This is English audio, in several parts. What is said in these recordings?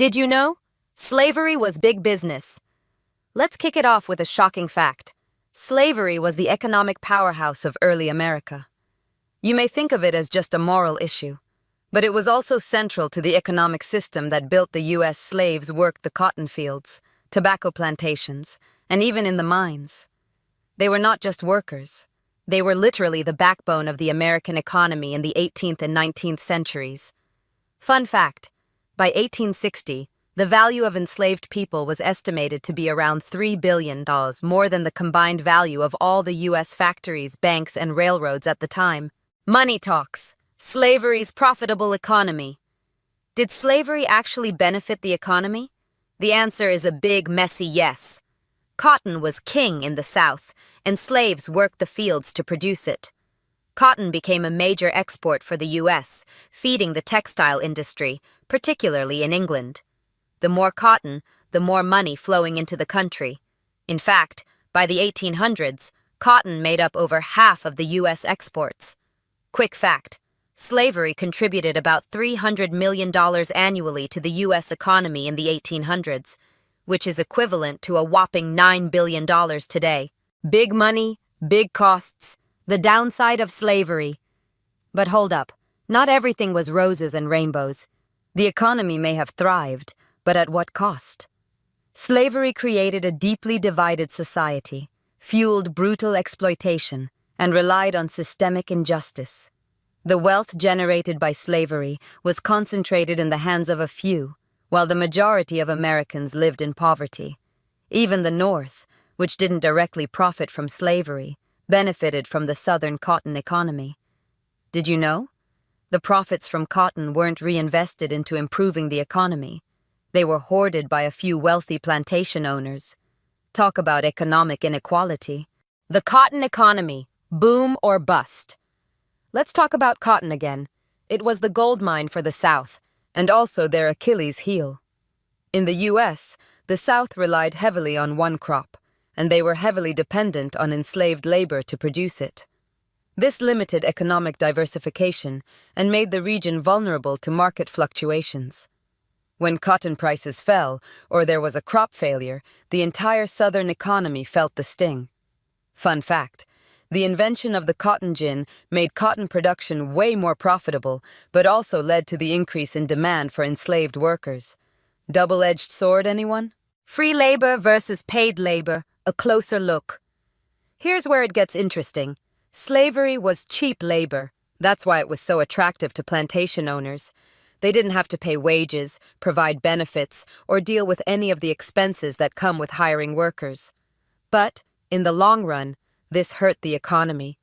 Did you know? Slavery was big business. Let's kick it off with a shocking fact. Slavery was the economic powerhouse of early America. You may think of it as just a moral issue, but it was also central to the economic system that built the U.S. Slaves worked the cotton fields, tobacco plantations, and even in the mines. They were not just workers. They were literally the backbone of the American economy in the 18th and 19th centuries. Fun fact, by 1860, the value of enslaved people was estimated to be around $3 billion, more than the combined value of all the U.S. factories, banks, and railroads at the time. Money talks. Slavery's profitable economy. Did slavery actually benefit the economy? The answer is a big, messy yes. Cotton was king in the South, and slaves worked the fields to produce it. Cotton became a major export for the U.S., feeding the textile industry, particularly in England. The more cotton, the more money flowing into the country. In fact, by the 1800s, cotton made up over half of the U.S. exports. Quick fact, slavery contributed about $300 million annually to the U.S. economy in the 1800s, which is equivalent to a whopping $9 billion today. Big money, big costs, the downside of slavery. But hold up, not everything was roses and rainbows. The economy may have thrived, but at what cost? Slavery created a deeply divided society, fueled brutal exploitation, and relied on systemic injustice. The wealth generated by slavery was concentrated in the hands of a few, while the majority of Americans lived in poverty. Even the North, which didn't directly profit from slavery, benefited from the Southern cotton economy. Did you know? The profits from cotton weren't reinvested into improving the economy. They were hoarded by a few wealthy plantation owners. Talk about economic inequality. The cotton economy, boom or bust. Let's talk about cotton again. It was the gold mine for the South, and also their Achilles heel. In the U.S., the South relied heavily on one crop, and they were heavily dependent on enslaved labor to produce it. This limited economic diversification and made the region vulnerable to market fluctuations. When cotton prices fell, or there was a crop failure, the entire Southern economy felt the sting. Fun fact, the invention of the cotton gin made cotton production way more profitable, but also led to the increase in demand for enslaved workers. Double-edged sword, anyone? Free labor versus paid labor, a closer look. Here's where it gets interesting. Slavery was cheap labor. That's why it was so attractive to plantation owners. They didn't have to pay wages, provide benefits, or deal with any of the expenses that come with hiring workers. But, in the long run, this hurt the economy.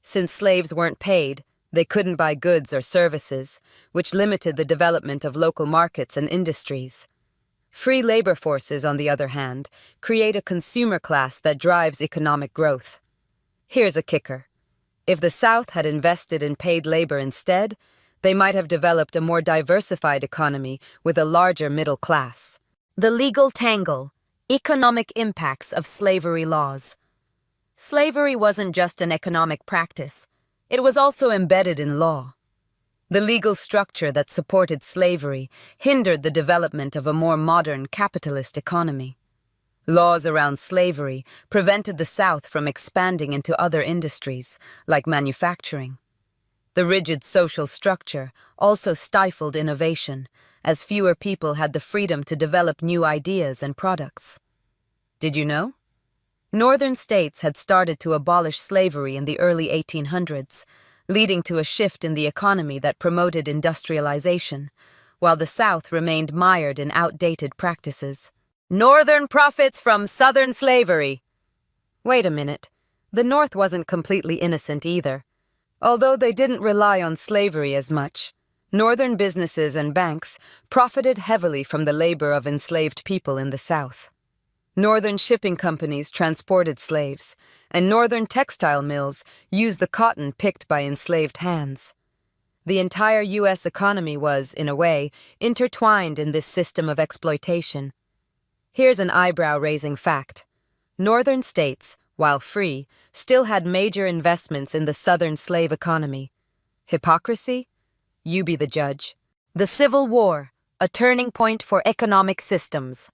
Since slaves weren't paid, they couldn't buy goods or services, which limited the development of local markets and industries. Free labor forces, on the other hand, create a consumer class that drives economic growth. Here's a kicker. If the South had invested in paid labor instead, they might have developed a more diversified economy with a larger middle class. The legal tangle, economic impacts of slavery laws. Slavery wasn't just an economic practice. It was also embedded in law. The legal structure that supported slavery hindered the development of a more modern capitalist economy. Laws around slavery prevented the South from expanding into other industries, like manufacturing. The rigid social structure also stifled innovation, as fewer people had the freedom to develop new ideas and products. Did you know? Northern states had started to abolish slavery in the early 1800s, leading to a shift in the economy that promoted industrialization, while the South remained mired in outdated practices. Northern profits from Southern slavery. Wait a minute. The North wasn't completely innocent either. Although they didn't rely on slavery as much, Northern businesses and banks profited heavily from the labor of enslaved people in the South. Northern shipping companies transported slaves, and Northern textile mills used the cotton picked by enslaved hands. The entire U.S. economy was, in a way, intertwined in this system of exploitation. Here's an eyebrow-raising fact. Northern states, while free, still had major investments in the Southern slave economy. Hypocrisy? You be the judge. The Civil War, a turning point for economic systems.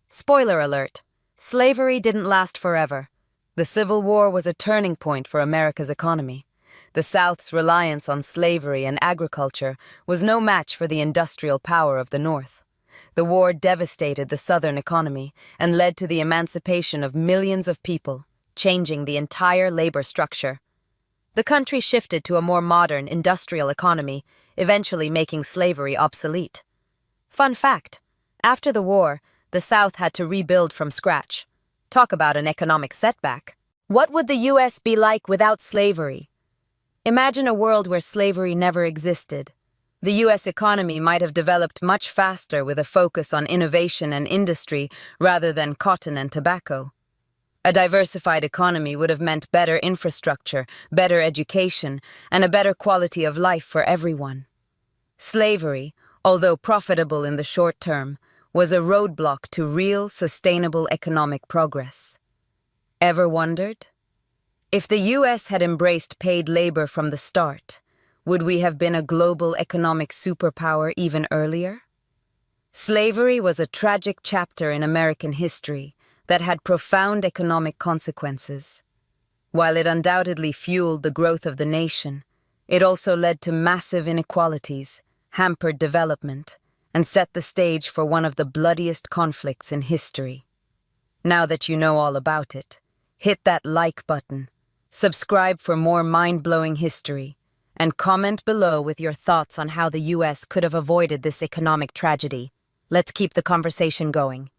Spoiler alert, slavery didn't last forever. The Civil War was a turning point for America's economy. The South's reliance on slavery and agriculture was no match for the industrial power of the North. The war devastated the Southern economy and led to the emancipation of millions of people, changing the entire labor structure. The country shifted to a more modern industrial economy, eventually making slavery obsolete. Fun fact, after the war, the South had to rebuild from scratch. Talk about an economic setback. What would the U.S. be like without slavery? Imagine a world where slavery never existed. The U.S. economy might have developed much faster with a focus on innovation and industry rather than cotton and tobacco. A diversified economy would have meant better infrastructure, better education, and a better quality of life for everyone. Slavery, although profitable in the short term, was a roadblock to real, sustainable economic progress. Ever wondered? If the U.S. had embraced paid labor from the start, would we have been a global economic superpower even earlier? Slavery was a tragic chapter in American history that had profound economic consequences. While it undoubtedly fueled the growth of the nation, it also led to massive inequalities, hampered development, and set the stage for one of the bloodiest conflicts in history. Now that you know all about it, hit that like button, subscribe for more mind-blowing history, and comment below with your thoughts on how the U.S. could have avoided this economic tragedy. Let's keep the conversation going.